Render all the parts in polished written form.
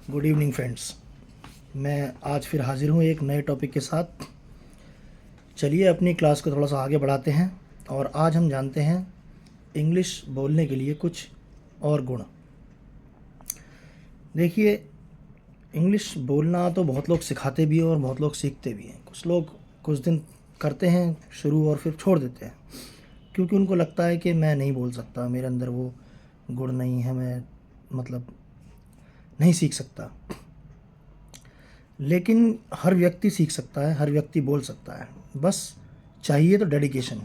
Good evening friends. मैं आज फिर हाज़िर हूँ एक नए टॉपिक के साथ। चलिए अपनी क्लास को थोड़ा सा आगे बढ़ाते हैं और आज हम जानते हैं इंग्लिश बोलने के लिए कुछ और गुण। देखिए, इंग्लिश बोलना तो बहुत लोग सिखाते भी हैं और बहुत लोग सीखते भी हैं। कुछ लोग कुछ दिन करते हैं शुरू और फिर छोड़ देते हैं, क्योंकि उनको लगता है कि मैं नहीं बोल सकता, मेरे अंदर वो गुण नहीं है, मैं नहीं सीख सकता। लेकिन हर व्यक्ति सीख सकता है, हर व्यक्ति बोल सकता है, बस चाहिए तो डेडिकेशन।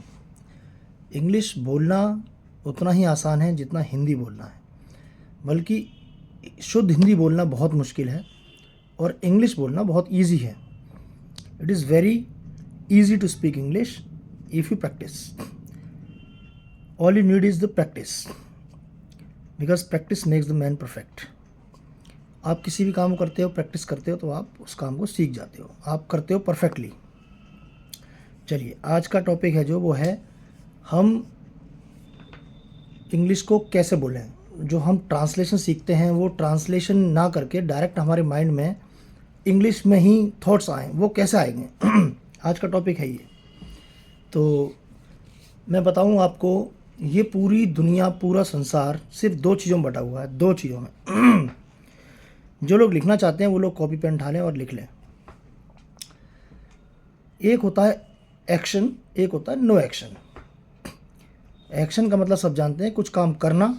इंग्लिश बोलना उतना ही आसान है जितना हिंदी बोलना है, बल्कि शुद्ध हिंदी बोलना बहुत मुश्किल है और इंग्लिश बोलना बहुत इजी है। It is very easy to speak English if you practice. All you need is the practice, because practice makes the man perfect. आप किसी भी काम को करते हो, प्रैक्टिस करते हो तो आप उस काम को सीख जाते हो, आप करते हो परफेक्टली। चलिए, आज का टॉपिक है जो वो है हम इंग्लिश को कैसे बोलें। जो हम ट्रांसलेशन सीखते हैं वो ट्रांसलेशन ना करके डायरेक्ट हमारे माइंड में इंग्लिश में ही थॉट्स आएँ, वो कैसे आएंगे। आज का टॉपिक है ये। तो मैं बताऊं आपको, ये पूरी दुनिया, पूरा संसार सिर्फ दो चीज़ों में बटा हुआ है, दो चीज़ों में। जो लोग लिखना चाहते हैं वो लोग कॉपी पेन उठा लें और लिख लें। एक होता है एक्शन, एक होता है नो एक्शन। एक्शन का मतलब सब जानते हैं, कुछ काम करना,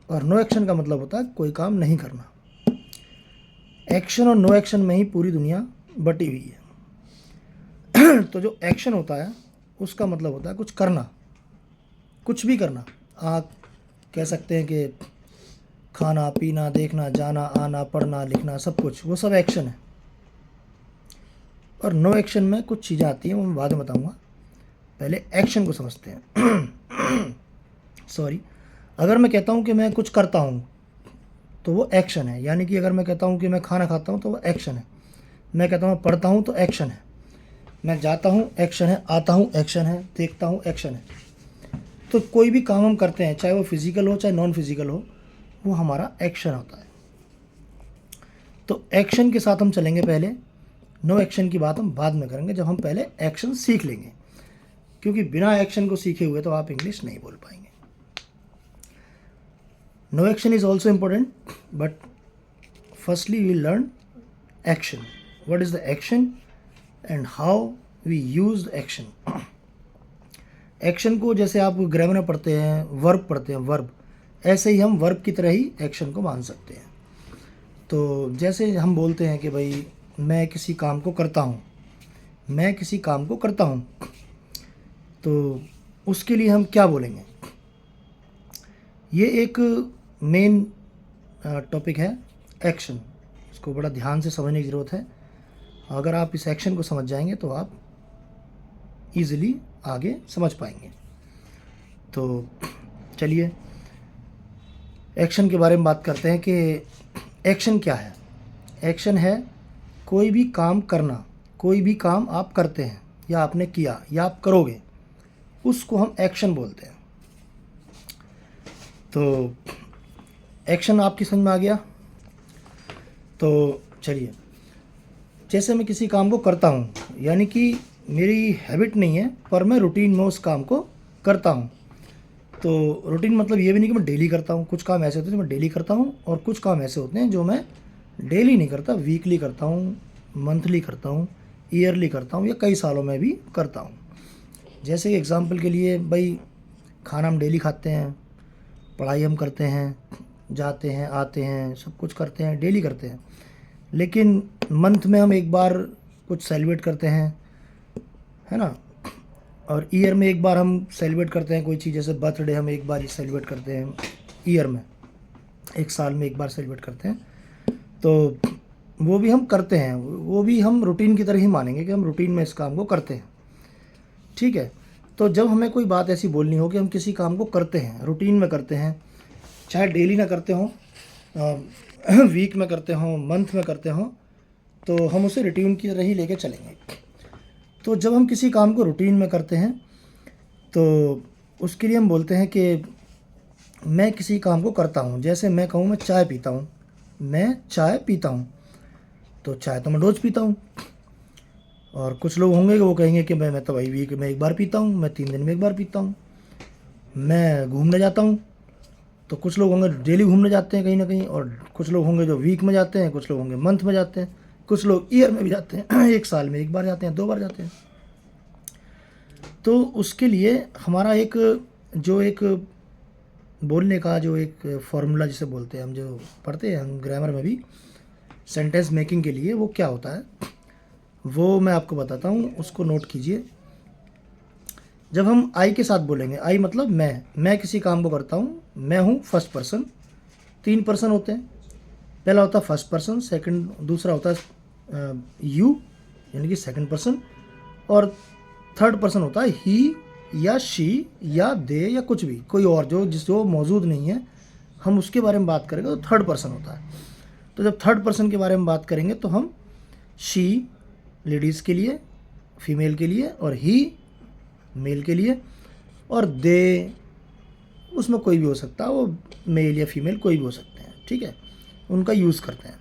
और नो एक्शन का मतलब होता है कोई काम नहीं करना। एक्शन और नो एक्शन में ही पूरी दुनिया बटी हुई है। तो जो एक्शन होता है उसका मतलब होता है कुछ करना, कुछ भी करना। आप कह सकते हैं कि खाना, पीना, देखना, जाना, आना, पढ़ना, लिखना, सब कुछ, वो सब एक्शन है। और नो एक्शन में कुछ चीज़ें आती हैं, वो मैं बाद में बताऊंगा, पहले एक्शन को समझते हैं। सॉरी, अगर मैं कहता हूँ कि मैं कुछ करता हूँ तो वो एक्शन है। यानी कि अगर मैं कहता हूँ कि मैं खाना खाता हूँ तो वो एक्शन है। मैं कहता हूँ पढ़ता हूँ तो एक्शन है। मैं जाता हूँ एक्शन है, आता हूँ एक्शन है, देखता हूँ एक्शन है। तो कोई भी काम हम करते हैं, चाहे वो फिजिकल हो चाहे नॉन फिजिकल हो, वो हमारा एक्शन होता है। तो एक्शन के साथ हम चलेंगे पहले, नो एक्शन की बात हम बाद में करेंगे जब हम पहले एक्शन सीख लेंगे, क्योंकि बिना एक्शन को सीखे हुए तो आप इंग्लिश नहीं बोल पाएंगे। No action is also important, but firstly we learn action. What is the action and how we use action. Action को जैसे आप ग्रामर में पढ़ते हैं, वर्ब पढ़ते हैं, वर्ब, ऐसे ही हम वर्ब की तरह ही एक्शन को मान सकते हैं। तो जैसे हम बोलते हैं कि भाई मैं किसी काम को करता हूँ, मैं किसी काम को करता हूँ, तो उसके लिए हम क्या बोलेंगे। ये एक मेन टॉपिक है एक्शन। इसको बड़ा ध्यान से समझने की ज़रूरत है। अगर आप इस एक्शन को समझ जाएंगे तो आप ईज़िली आगे समझ पाएंगे। तो चलिए एक्शन के बारे में बात करते हैं कि एक्शन क्या है। एक्शन है कोई भी काम करना, कोई भी काम आप करते हैं या आपने किया या आप करोगे, उसको हम एक्शन बोलते हैं। तो एक्शन आपकी समझ में आ गया। तो चलिए, जैसे मैं किसी काम को करता हूँ, यानी कि मेरी हैबिट नहीं है पर मैं रूटीन में उस काम को करता हूँ। तो रूटीन मतलब ये भी नहीं कि मैं डेली करता हूँ। कुछ काम ऐसे होते हैं जो मैं डेली करता हूँ और कुछ काम ऐसे होते हैं जो मैं डेली नहीं करता, वीकली करता हूँ, मंथली करता हूँ, ईयरली करता हूँ, या कई सालों में भी करता हूँ। जैसे एग्जांपल के लिए, भाई खाना हम डेली खाते हैं, पढ़ाई हम करते हैं, जाते हैं, आते हैं, सब कुछ करते हैं, डेली करते हैं। लेकिन मंथ में हम एक बार कुछ सेलिब्रेट करते हैं, है ना, और ईयर में एक बार हम सेलिब्रेट करते हैं कोई चीज़। जैसे बर्थडे हम एक बार ही सेलिब्रेट करते हैं ईयर में, एक साल में एक बार सेलिब्रेट करते हैं। तो वो भी हम करते हैं, वो भी हम रूटीन की तरह ही मानेंगे कि हम रूटीन में इस काम को करते हैं। ठीक है। तो जब हमें कोई बात ऐसी बोलनी हो कि हम किसी काम को करते हैं, रूटीन में करते हैं, चाहे डेली ना करते हों, वीक में करते हों, मंथ में करते हों, तो हम उसे रूटीन की तरह ही लेके चलेंगे। तो जब हम किसी काम को रूटीन में करते हैं तो उसके लिए हम बोलते हैं कि मैं किसी काम को करता हूँ। जैसे मैं कहूँ मैं चाय पीता हूँ, मैं चाय पीता हूँ। तो चाय तो मैं रोज़ पीता हूँ। और कुछ लोग होंगे कि वो कहेंगे कि मैं तो भाई वीक में एक बार पीता हूँ, मैं 3 दिन में एक बार पीता हूँ। मैं घूमने जाता हूँ, तो कुछ लोग होंगे डेली घूमने जाते हैं कहीं ना कहीं, और कुछ लोग होंगे जो वीक में जाते हैं, कुछ लोग होंगे मंथ में जाते हैं, कुछ लोग ईयर में भी जाते हैं एक साल में एक बार जाते हैं, 2 बार जाते हैं। तो उसके लिए हमारा एक बोलने का जो एक फॉर्मूला जिसे बोलते हैं, हम जो पढ़ते हैं हम ग्रामर में भी, सेंटेंस मेकिंग के लिए, वो क्या होता है वो मैं आपको बताता हूँ, उसको नोट कीजिए। जब हम आई के साथ बोलेंगे, आई मतलब मैं किसी काम को करता हूँ, मैं हूँ फर्स्ट पर्सन। 3 पर्सन होते हैं, पहला होता है फर्स्ट पर्सन, सेकंड दूसरा होता है यू यानी कि सेकंड पर्सन, और थर्ड पर्सन होता है ही या शी या दे या कुछ भी, कोई और जो मौजूद नहीं है, हम उसके बारे में बात करेंगे तो थर्ड पर्सन होता है। तो जब थर्ड पर्सन के बारे में बात करेंगे तो हम शी लेडीज़ के लिए, फीमेल के लिए, और ही मेल के लिए, और दे उसमें कोई भी हो सकता है, वो मेल या फीमेल कोई भी हो सकते हैं, ठीक है, उनका यूज़ करते हैं।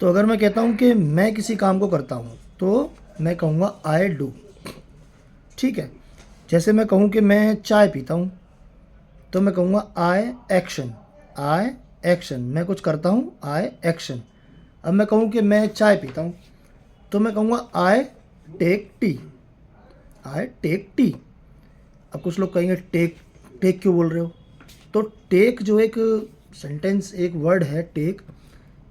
तो अगर मैं कहता हूँ कि मैं किसी काम को करता हूँ तो मैं कहूँगा आई डू, ठीक है। जैसे मैं कहूँ कि मैं चाय पीता हूँ तो मैं कहूँगा आई एक्शन, मैं कुछ करता हूँ, आई एक्शन। अब मैं कहूँ कि मैं चाय पीता हूँ तो मैं कहूँगा आई टेक टी। अब कुछ लोग कहेंगे टेक क्यों बोल रहे हो? तो टेक जो एक सेंटेंस, एक वर्ड है टेक,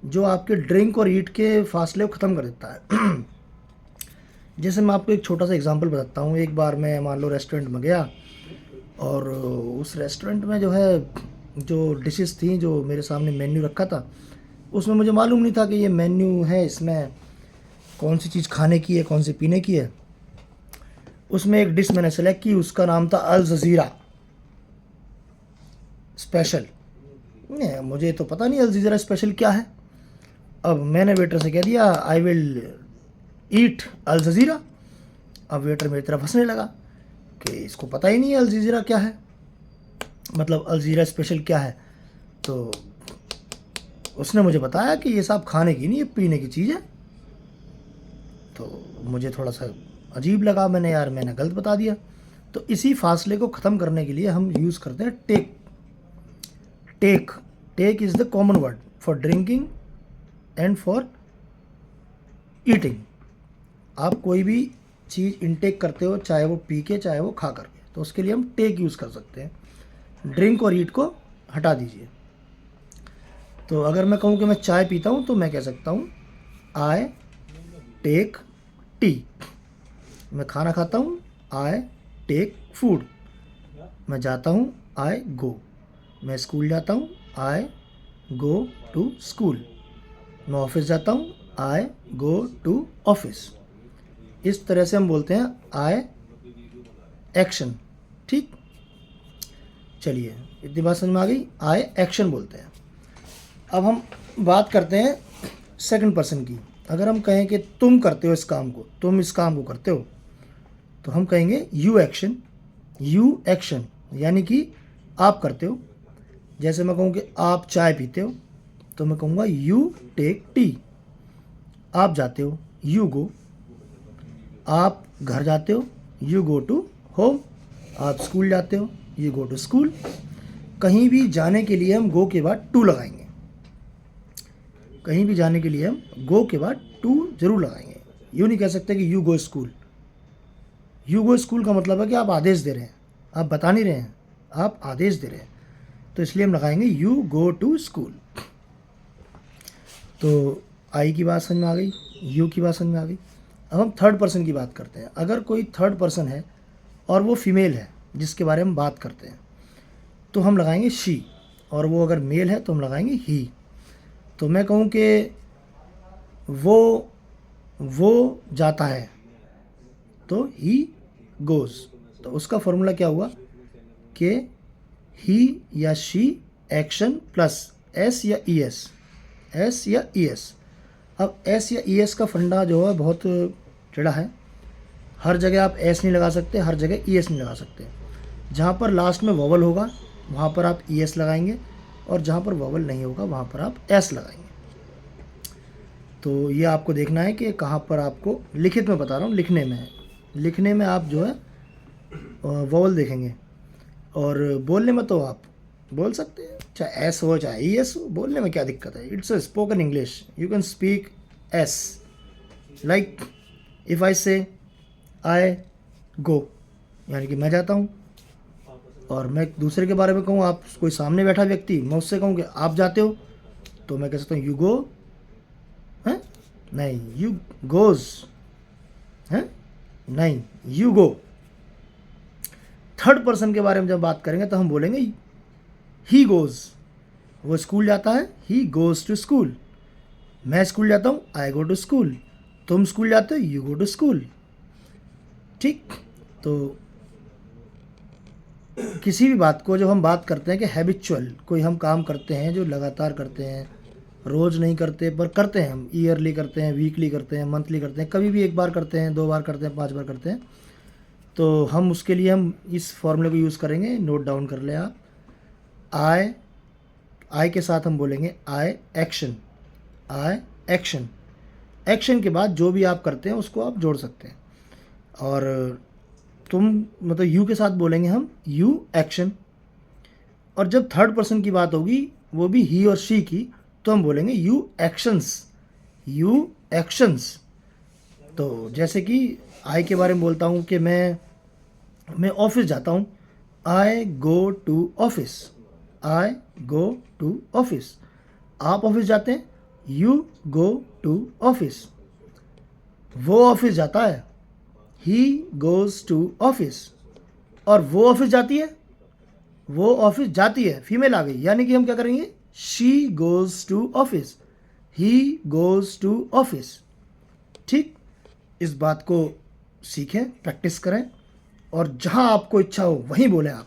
जो आपके ड्रिंक और ईट के फासले को ख़त्म कर देता है जैसे मैं आपको एक छोटा सा एग्जांपल बताता हूँ। एक बार मैं मान लो रेस्टोरेंट में गया, और उस रेस्टोरेंट में जो है जो डिशेस थी, जो मेरे सामने मेन्यू रखा था, उसमें मुझे मालूम नहीं था कि ये मेन्यू है, इसमें कौन सी चीज़ खाने की है, कौन सी पीने की है। उसमें एक डिश मैंने सेलेक्ट की, उसका नाम था अल जज़ीरा स्पेशल। नहीं, मुझे तो पता नहीं अल जज़ीरा स्पेशल क्या है। अब मैंने वेटर से कह दिया I will eat Al Jazeera. अब वेटर मेरी तरफ हंसने लगा कि इसको पता ही नहीं है अल जज़ीरा क्या है, मतलब अल जज़ीरा स्पेशल क्या है। तो उसने मुझे बताया कि ये साहब खाने की नहीं, ये पीने की चीज़ है। तो मुझे थोड़ा सा अजीब लगा, मैंने गलत बता दिया। तो इसी फासले को ख़त्म करने के लिए हम यूज़ करते हैं take is the common word for drinking and for eating. आप कोई भी चीज़ इनटेक करते हो, चाहे वो पी के चाहे वो खा करके, तो उसके लिए हम टेक यूज़ कर सकते हैं। ड्रिंक और ईट को हटा दीजिए। तो अगर मैं कहूँ कि मैं चाय पीता हूँ तो मैं कह सकता हूँ आई टेक टी। मैं खाना खाता हूँ, आई टेक फूड। मैं जाता हूँ, आई गो। मैं स्कूल जाता हूँ, आई गो टू स्कूल। मैं ऑफिस जाता हूँ, आई गो टू ऑफिस। इस तरह से हम बोलते हैं आई एक्शन, ठीक। चलिए, इतनी बात समझ में आ गई, आई एक्शन बोलते हैं। अब हम बात करते हैं सेकंड पर्सन की। अगर हम कहें कि तुम करते हो इस काम को, तुम इस काम को करते हो, तो हम कहेंगे यू एक्शन यानी कि आप करते हो। जैसे मैं कहूँ कि आप चाय पीते हो तो मैं कहूँगा यू टेक टी। आप जाते हो, यू गो। आप घर जाते हो, यू गो टू होम। आप स्कूल जाते हो, यू गो टू स्कूल। कहीं भी जाने के लिए हम गो के बाद टू लगाएंगे। कहीं भी जाने के लिए हम गो के बाद टू जरूर लगाएंगे। यूँ नहीं कह सकते कि you go school. You go school का मतलब है कि आप आदेश दे रहे हैं, आप बता नहीं रहे हैं, आप आदेश दे रहे हैं। तो इसलिए हम लगाएंगे यू गो टू स्कूल। तो आई की बात समझ में आ गई, यू की बात समझ में आ गई। अब हम थर्ड पर्सन की बात करते हैं। अगर कोई थर्ड पर्सन है और वो फीमेल है जिसके बारे में बात करते हैं, तो हम लगाएंगे शी, और वो अगर मेल है तो हम लगाएंगे ही। तो मैं कहूँ कि वो जाता है तो ही गोज़। तो उसका फॉर्मूला क्या हुआ कि ही या शी एक्शन प्लस एस या ई एस। अब एस या ई एस का फंडा जो है बहुत टेढ़ा है। हर जगह आप एस नहीं लगा सकते, हर जगह ई एस नहीं लगा सकते। जहाँ पर लास्ट में वोवल होगा वहाँ पर आप ई एस लगाएंगे, और जहाँ पर वॉवल नहीं होगा वहाँ पर आप एस लगाएंगे। तो ये आपको देखना है कि कहाँ पर आपको, लिखित में बता रहा हूँ, लिखने में है, लिखने में आप जो है वॉवल देखेंगे, और बोलने में तो आप बोल सकते हैं, चाहे एस हो चाहे ई एस हो, बोलने में क्या दिक्कत है। It's a spoken English, you can speak S, like if I से आई गो, यानी कि मैं जाता हूँ, और मैं दूसरे के बारे में कहूँ, आप कोई सामने बैठा व्यक्ति, मैं उससे कहूँ कि आप जाते हो, तो मैं कह सकता हूँ यू गो, हैं, नहीं यू गोज़, हैं, नहीं यू गो। थर्ड पर्सन के बारे में जब बात करेंगे तो हम बोलेंगे ही गोज़, वो स्कूल जाता है, ही गोज़ टू स्कूल। मैं स्कूल जाता हूँ, आई गो टू स्कूल। तुम स्कूल जाते हो, यू गो टू स्कूल। ठीक, तो किसी भी बात को जब हम बात करते हैं कि हैबिचुअल, कोई हम काम करते हैं जो लगातार करते हैं, रोज़ नहीं करते पर करते हैं, हम ईयरली करते हैं, वीकली करते हैं, मंथली करते हैं, कभी भी एक बार करते हैं, 2 बार करते हैं, 5 बार करते हैं, तो हम उसके लिए हम इस फॉर्मूले को यूज़ करेंगे। नोट डाउन कर लें आप। आई के साथ हम बोलेंगे आई एक्शन, आई एक्शन। एक्शन के बाद जो भी आप करते हैं उसको आप जोड़ सकते हैं, और तुम मतलब यू के साथ बोलेंगे हम यू एक्शन। और जब थर्ड पर्सन की बात होगी, वो भी ही और शी की, तो हम बोलेंगे यू एक्शंस, यू एक्शंस। तो जैसे कि आई के बारे में बोलता हूँ कि मैं ऑफिस जाता हूँ, I go to office, I go to office. आप ऑफिस जाते हैं, यू गो टू ऑफिस। वो ऑफिस जाता है, ही गोज़ टू ऑफिस। और वो ऑफिस जाती है, वो ऑफिस जाती है, फीमेल आ गई, यानी कि हम क्या करेंगे, she goes to office, he goes to office. ठीक, इस बात को सीखें, प्रैक्टिस करें, और जहाँ आपको इच्छा हो वहीं बोलें आप,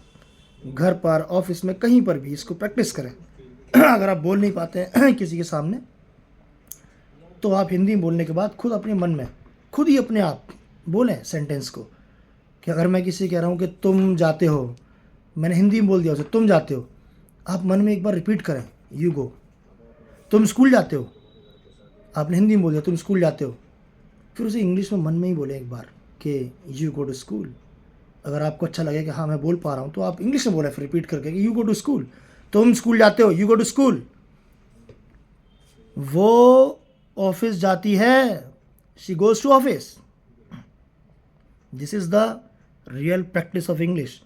घर पर, ऑफिस में, कहीं पर भी इसको प्रैक्टिस करें। अगर आप बोल नहीं पाते हैं किसी के सामने, तो आप हिंदी बोलने के बाद खुद अपने मन में, खुद ही अपने आप बोलें सेंटेंस को, कि अगर मैं किसी कह रहा हूँ कि तुम जाते हो, मैंने हिंदी में बोल दिया उसे तुम जाते हो, आप मन में एक बार रिपीट करें, यू गो। तुम स्कूल जाते हो, आपने हिंदी में बोल दिया तुम स्कूल जाते हो, फिर उसे इंग्लिश में मन में ही बोले एक बार कि यू गो टू स्कूल। अगर आपको अच्छा लगे कि हाँ मैं बोल पा रहा हूँ, तो आप इंग्लिश में बोले फिर रिपीट करके कि यू गो टू स्कूल, तुम स्कूल जाते हो, यू गो टू स्कूल। वो ऑफिस जाती है, she goes to office. This is the real practice of English.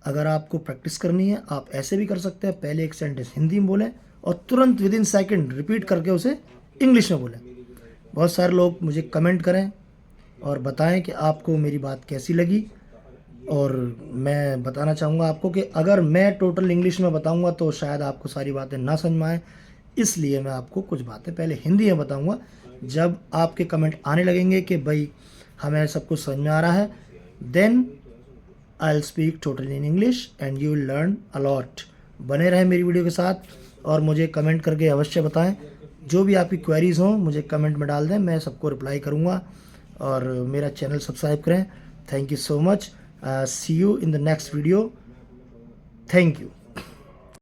अगर आपको प्रैक्टिस करनी है, आप ऐसे भी कर सकते हैं, पहले एक सेंटेंस हिंदी में बोलें और तुरंत विद इन सेकेंड रिपीट करके उसे इंग्लिश में बोलें। बहुत सारे लोग मुझे कमेंट करें और बताएं कि आपको मेरी बात कैसी लगी, और मैं बताना चाहूँगा आपको कि अगर मैं टोटल इंग्लिश में बताऊँगा तो शायद आपको सारी बातें ना समझ में आए, इसलिए मैं आपको कुछ बातें पहले हिंदी में बताऊँगा। जब आपके कमेंट आने लगेंगे कि भाई हमें सब कुछ समझ में आ रहा है, then I will speak totally in English and you will learn a lot. बने रहें मेरी वीडियो के साथ और मुझे कमेंट करके अवश्य बताएं। जो भी आपकी क्वेरीज़ हों मुझे कमेंट में डाल दें, मैं सबको रिप्लाई करूँगा, और मेरा चैनल सब्सक्राइब करें। Thank you so much, see you in the next video. Thank you.